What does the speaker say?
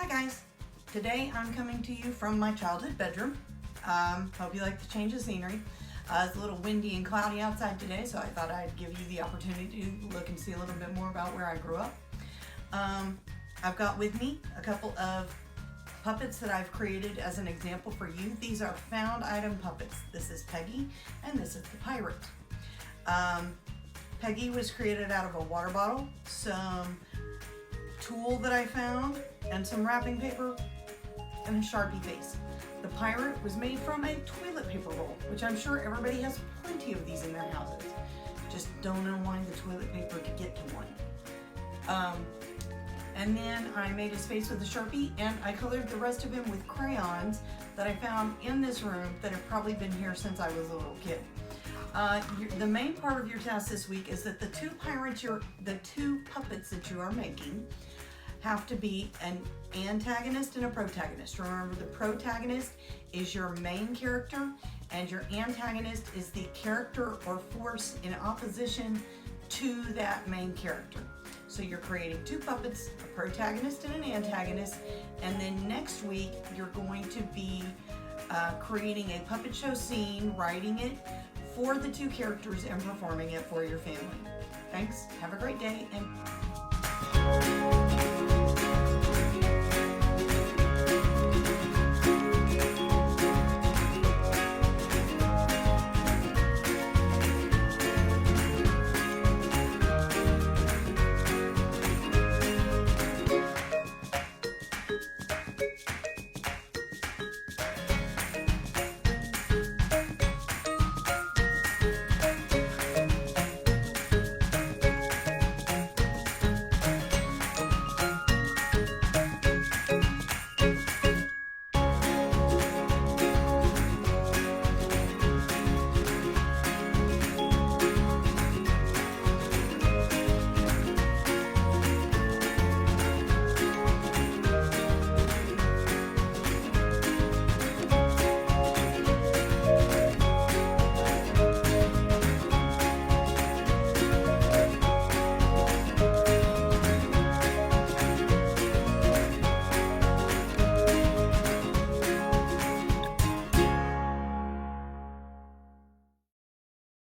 guys, today I'm coming to you from my childhood bedroom. Hope you like the change of scenery. It's a little windy and cloudy outside today, so I thought I'd give you the opportunity to look and see a little bit more about where I grew up. I've got with me a couple of puppets that I've created as an example for you. These are found item puppets. This is Peggy and this is the pirate. Peggy was created out of a water bottle, some tulle that I found, and some wrapping paper, and a Sharpie face. The pirate was made from a toilet paper roll, which I'm sure everybody has plenty of these in their houses. Just don't unwind the toilet paper to get to one. And then I made his face with a Sharpie, and I colored the rest of him with crayons that I found in this room that have probably been here since I was a little kid. The main part of your task this week is that the two puppets that you are making have to be an antagonist and a protagonist. Remember, the protagonist is your main character, and your antagonist is the character or force in opposition to that main character. So you're creating two puppets, a protagonist and an antagonist, and then next week you're going to be creating a puppet show scene, writing it for the two characters and performing it for your family. Thanks, have a great day, and